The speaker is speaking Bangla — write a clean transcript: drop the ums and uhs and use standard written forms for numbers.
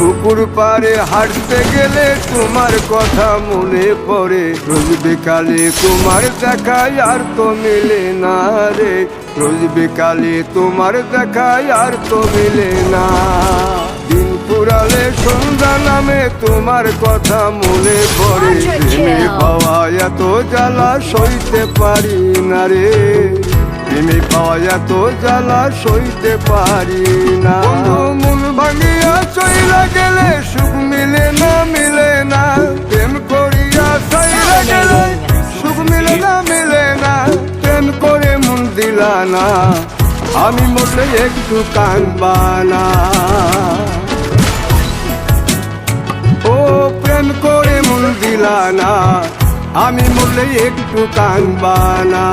পুকুর পাড়ে হাঁটতে গেলে তোমার কথা মনে পড়ে, রোজ বিকালে তোমার দেখা আর তো মিলে না রে, রোজ বিকালে তোমার দেখা আর তো মিলে না। দিন ফুরালে সন্ধ্যা নামে তোমার কথা মনে পড়ে, প্রেমে পাওয়া এত জ্বালা সইতে পারি না রে, প্রেমে পাওয়া এত জ্বালা সইতে পারি না। মন ভাঙিয়া চইলা গেলে সুখ মিলে না, মিলে না, প্রেম করিয়া চইলা গেলে সুখ মিলে না, মিলে না, প্রেম করে মন দিলা না, আমি মরলে একটু কাঁদবা না। ও প্রেম করে মন দিলা না, আমি মরলে একটু কাঁদবা না।